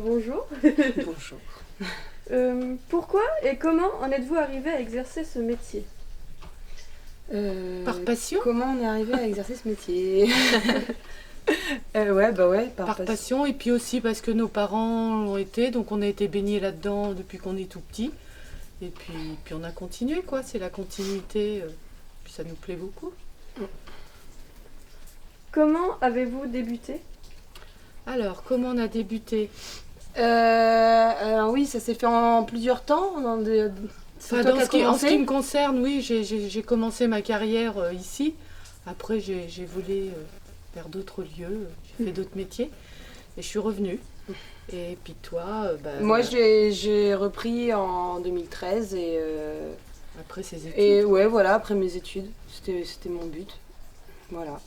Bonjour. Bonjour. Pourquoi et comment en êtes-vous arrivé à exercer ce métier? Par passion? Comment on est arrivé à exercer ce métier? Ouais, Par passion, et puis aussi parce que nos parents l'ont été, donc on a été baignés là-dedans depuis qu'on est tout petit. Et puis on a continué, quoi. C'est la continuité, puis ça nous plaît beaucoup. Comment avez-vous débuté? Alors, comment on a débuté? Alors oui, ça s'est fait en plusieurs temps. Enfin, en ce qui me concerne, oui, j'ai commencé ma carrière ici. Après, j'ai volé vers d'autres lieux, j'ai fait d'autres métiers. Et je suis revenue. Et puis toi, moi, j'ai repris en 2013 et après ses études. Et ouais, voilà, après mes études, c'était mon but. Voilà.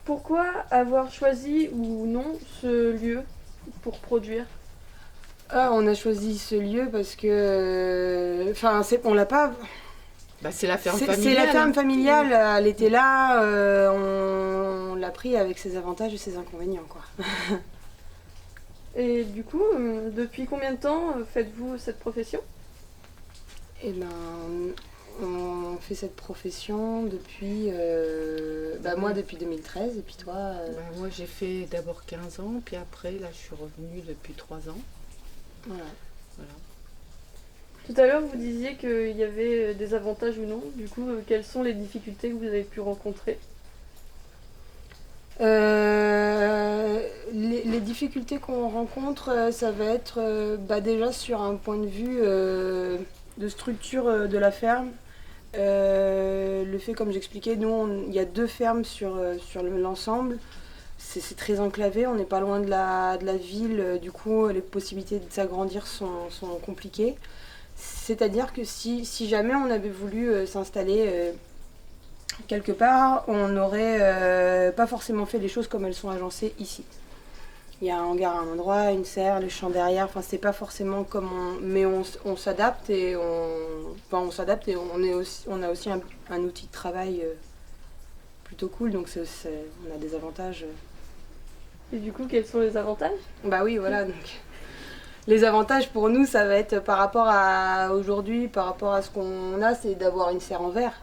Pourquoi avoir choisi ou non ce lieu pour produire? On a choisi ce lieu parce que, enfin, on l'a pas. C'est la ferme familiale. C'est la ferme familiale. Elle était là. On l'a pris avec ses avantages et ses inconvénients, quoi. Et du coup, depuis combien de temps faites-vous cette profession? Eh ben, on fait cette profession depuis, moi depuis 2013 et puis toi moi j'ai fait d'abord 15 ans, puis après là je suis revenue depuis 3 ans. Voilà. Tout à l'heure vous disiez qu'il y avait des avantages ou non, du coup quelles sont les difficultés que vous avez pu rencontrer? Les difficultés qu'on rencontre, ça va être déjà sur un point de vue de structure de la ferme. Le fait, comme j'expliquais, nous, il y a 2 fermes sur l'ensemble. C'est très enclavé, on n'est pas loin de la ville, du coup les possibilités de s'agrandir sont compliquées. C'est-à-dire que si jamais on avait voulu s'installer quelque part, on n'aurait pas forcément fait les choses comme elles sont agencées ici. Il y a un hangar à un endroit, une serre, le champ derrière, enfin c'est pas forcément comme mais on s'adapte et on a aussi un outil de travail plutôt cool, donc on a des avantages. Et du coup, quels sont les avantages? Bah oui, voilà, donc les avantages pour nous, ça va être par rapport à aujourd'hui, par rapport à ce qu'on a, c'est d'avoir une serre en verre.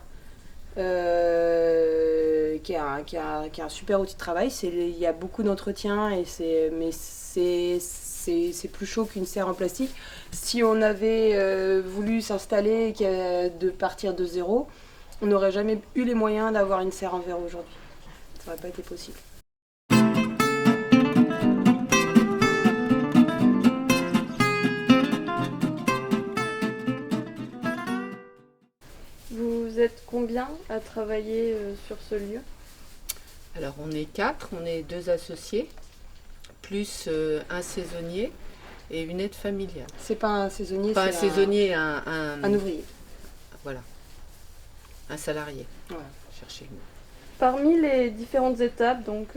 Qui est un super outil de travail. Il y a beaucoup d'entretien, mais c'est plus chaud qu'une serre en plastique. Si on avait voulu s'installer de partir de zéro, on n'aurait jamais eu les moyens d'avoir une serre en verre aujourd'hui. Ça n'aurait pas été possible. Vous êtes combien à travailler sur ce lieu? Alors on est 4, on est 2 associés, plus un saisonnier et une aide familiale. C'est pas un saisonnier, pas c'est un saisonnier, un ouvrier. Voilà, un salarié. Voilà. Cherchez le mot. Parmi les différentes étapes, donc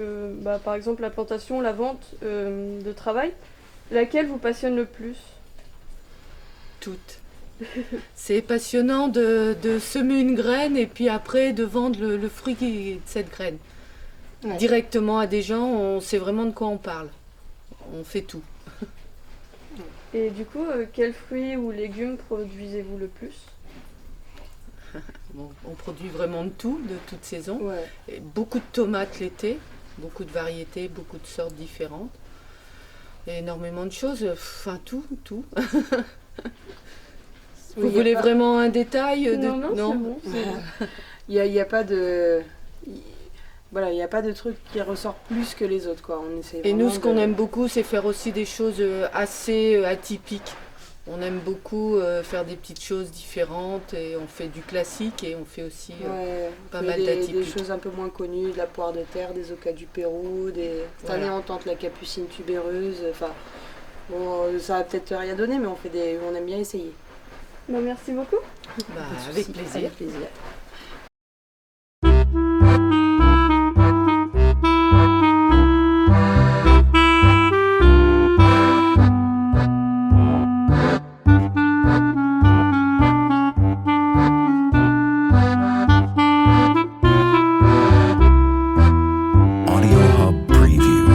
par exemple la plantation, la vente de travail, laquelle vous passionne le plus? Toutes. C'est passionnant de semer une graine et puis après de vendre le fruit de cette graine. Ouais. Directement à des gens, on sait vraiment de quoi on parle. On fait tout. Et du coup, quels fruits ou légumes produisez-vous le plus? Bon, on produit vraiment de tout, de toute saison. Ouais. Et beaucoup de tomates l'été, beaucoup de variétés, beaucoup de sortes différentes. Et énormément de choses, enfin tout. Vous voulez vraiment un détail Non, c'est bon. Il n'y a pas de... Voilà, il n'y a pas de truc qui ressort plus que les autres, quoi. Et nous, ce qu'on aime beaucoup, c'est faire aussi des choses assez atypiques. On aime beaucoup faire des petites choses différentes et on fait du classique et on fait aussi pas mal d'atypiques. Des choses un peu moins connues, de la poire de terre, des oca du Pérou, cette année on tente la capucine tubéreuse. Enfin, bon, ça va peut-être rien donner, mais on aime bien essayer. Merci beaucoup. Avec plaisir. Avec plaisir. Audio Hub Preview.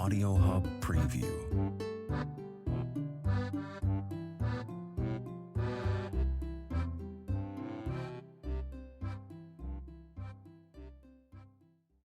Audio Hub Preview.